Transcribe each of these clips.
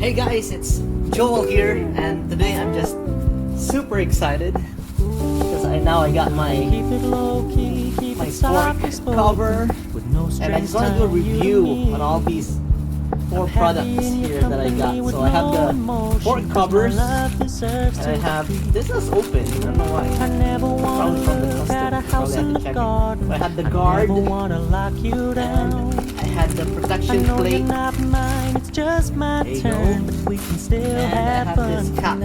Hey guys, it's Joel here, and today I'm just super excited because I got my fork cover, and I just want to do a review on all these four products here that I got. So I have the fork covers, and I have this is open. I don't know why. Probably from the customer. Probably have to check it. So I have the guard, and I had the protection plate. There you go. And I have this cap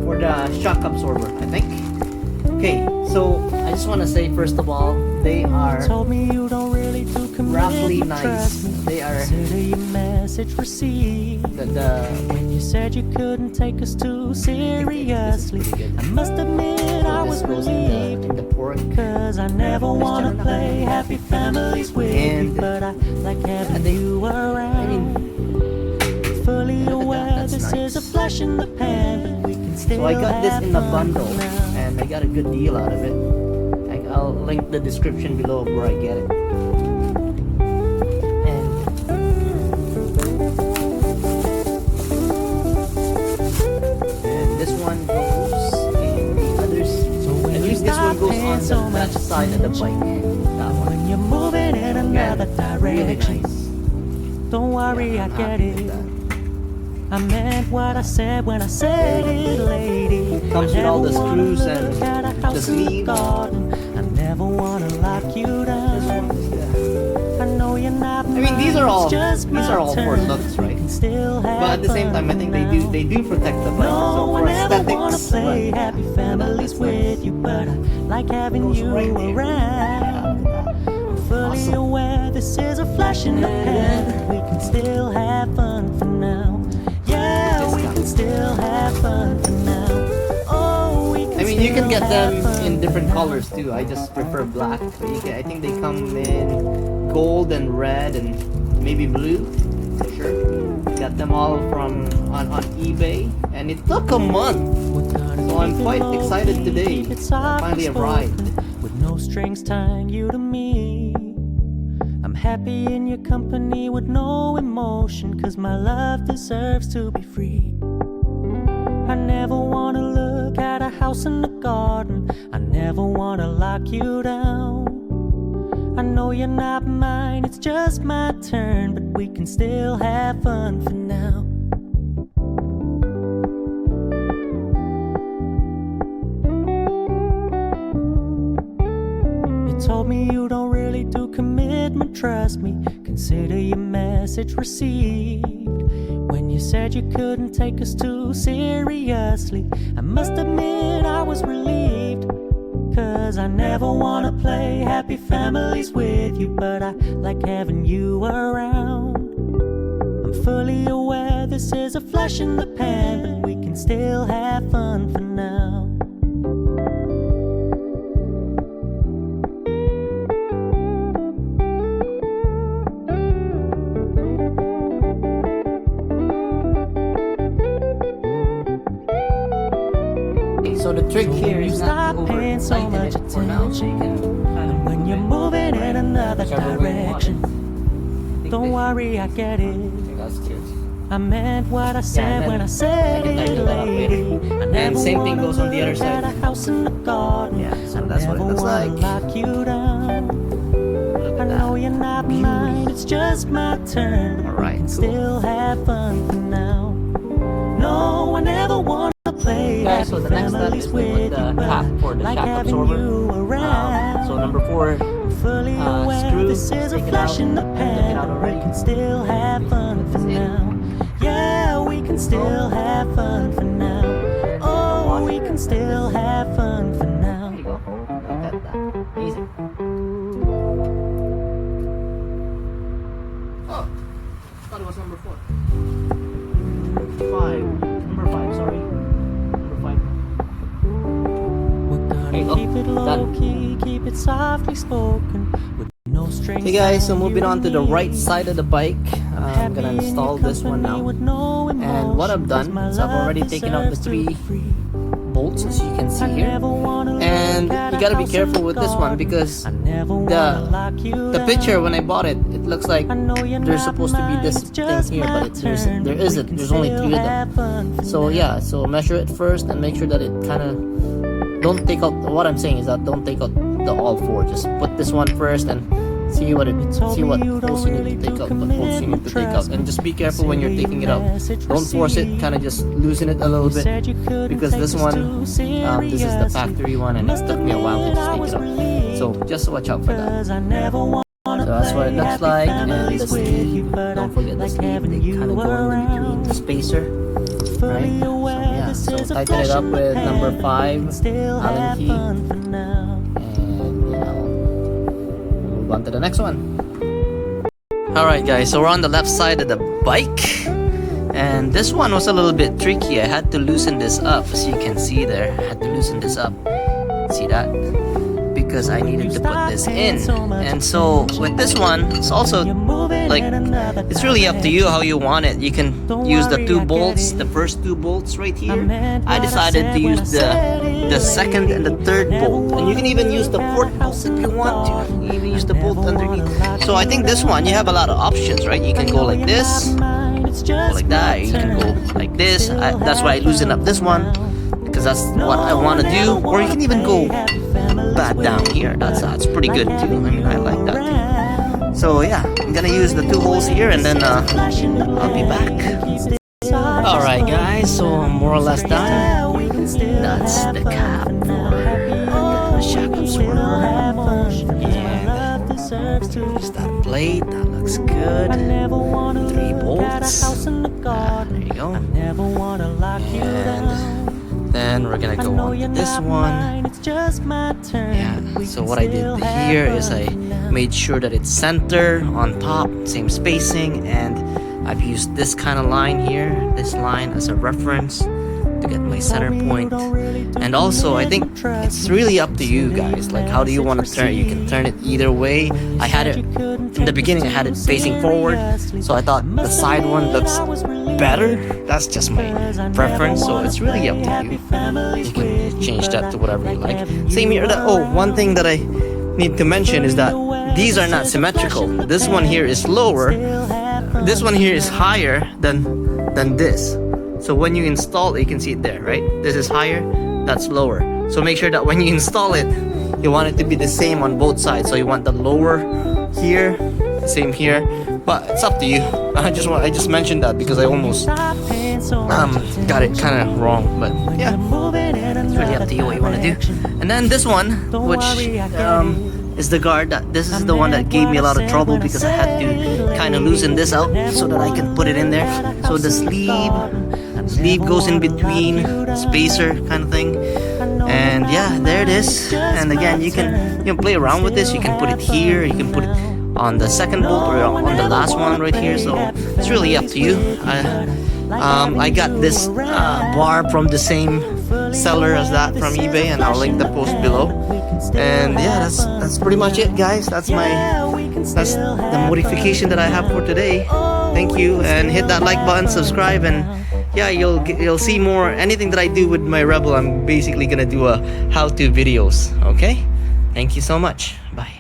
for the shock absorber, I think. Okay, so I just want to say first of all, they are roughly nice. They are when you said you couldn't take us too seriously. I must admit I was relieved, in the pork. cause I never wanna play happy families with you, but I like having you around. Fully aware this is a flash in the pan, but we can still So I got this in a have bundle, fun now. and I got a good deal out of it. I'll link the description below where I get it. And this one goes in the others. At least this one goes on the left side of the bike. That one. When you're moving in another Really direction, nice. don't worry, Yeah, I I'm get happy with it. that. I meant what I said when I said it, lady. Comes with all the screws and the the sleeve. I never wanna lock you This down. one is I know you're not. I mean, these are all for turn. looks, right? Still have But at the same time, I think they do protect the bike. No, So I for never wanna aesthetics, play but happy families that's with you, but I like having goes you right there. around. I'm fully Awesome. aware this is a flash in the pan, but we can still have fun for now. Yeah, we can still have fun for now. Oh, we can I mean, you can get still them have fun in for different now. colors too. I just prefer black. But I think they come in gold and red and maybe blue. For sure. Got them all from on eBay, and it took a month. So I'm quite excited today. It finally arrived. With no strings tying you to me. I'm happy in your company with no emotion, cause my love deserves to be free. I never wanna look at a house in the garden. I never wanna lock you down. I know you're not mine, it's just my turn, but we can still have fun for now. You told me you don't really do commitment, trust me. Consider your message received. When you said you couldn't take us too seriously, I must admit I was relieved, cause I never wanna play happy families with you, but I like having you around. I'm fully aware this is a flash in the pan, but we can still have fun for now. Okay, so the trick here is not to Stop paying so over-tighten much it for now, so you can kind of When you're moving in another whichever way you want it. direction, don't worry, I get it. Okay, guys, cheers. I meant what I said and then when I said I can it, tighten that up lady. later. I And never same thing wanna goes on the other look at side. a house in the garden. Yeah, so I that's what it never looks wanna like. lock you down. Look I at know that. you're not mine, it's just my turn, but Alright, we can cool. still have fun for now. No, I never wanna play Okay, so happy the next step families is to with put you, the but cap for the like shock having absorber. you around. So number 4, Fully aware screw, this is a take it flash out. in the Took it pan, out but already. we can still have fun for That's it. now. Yeah, we can still have fun for now. Oh, we can still have fun for now. there you go. Look at that. Easy. Oh, I thought it was number 4. 5. Number 5, sorry. Number 5. We're There you gonna go. keep it low Done. key, keep it softly spoken, with no strings. Hey guys, so tied moving you on to the me. right side of the bike. I'm gonna Happy in install your this one company now. with no And what I've emotion, 'cause done my is I've already love taken out the deserves to be 3 free. bolts, as you can see here. And you gotta be careful with this one because the picture when I bought it, it looks like there's supposed to be this thing here, but there isn't. There's only 3 of them. So yeah, so measure it first and make sure that it kind of don't take out. What I'm saying is that don't take out the all 4. Just put this one first and see what holes you need to take out, and just be careful when you're taking it out. Don't force it, kind of just loosen it a little bit, because this one, this is the factory one, and it took me a while to just take it out. So just watch out for that. So that's what it looks like, and the sleeve, don't forget the sleeve, they kind of go in between the spacer, right? So yeah, so tighten it up with number 5 Allen key, on to the next one. Alright guys, so we're on the left side of the bike, and this one was a little bit tricky. I had to loosen this up, as you can see there. I had to loosen this up, see that? Because I needed to put this in. And so with this one, it's also like, it's really up to you how you want it. You can use the 2 bolts, the first 2 bolts right here. I decided to use the second and the 3rd bolt, and you can even use the 4th bolt if you want to. You can even use the bolt underneath. So I think this one, you have a lot of options, right? You can go like this, go like that, you can go like this. That's why I loosen up this one, because that's what I want to do. Or you can even go back down here. That's pretty good too. I mean, I like that too. So yeah, I'm gonna use the 2 holes here, and then I'll be back. Alright guys, so I'm more or less done. That's the cap for the shotgun sword. And there's that blade, that looks good. 3 bolts. There you go. And then we're gonna go on to this one. Yeah, so what I did here is I made sure that it's center on top, same spacing, and I've used this kind of line here, this line as a reference to get my center point. And also I think it's really up to you guys, like how do you want to turn it. You can turn it either way. I had it in the beginning, I had it facing forward, so I thought the side one looks better. That's just my preference, so it's really up to you. You can change that to whatever you like. Same here. One thing that I need to mention is that these are not symmetrical. This one here is lower, this one here is higher than this. So when you install it, you can see it there, right? This is higher, that's lower. So make sure that when you install it, you want it to be the same on both sides. So you want the lower here, same here, but it's up to you. I just mentioned that because I almost got it kind of wrong, but yeah, it's really up to you what you want to do. And then this one, which is the guard, this is the one that gave me a lot of trouble because I had to kind of loosen this out so that I can put it in there. So the sleeve goes in between, spacer kind of thing. And yeah, there it is. And again, you can play around with this. You can put it here, you can put it on the second bolt or on the last one right here. So it's really up to you. I got this bar from the same seller as that from eBay, and I'll link the post below. And yeah, that's pretty much it, guys. That's the modification that I have for today. Thank you, and hit that like button, subscribe, and yeah, you'll see more. Anything that I do with my Rebel, I'm basically gonna do a how-to videos. Okay, thank you so much. Bye.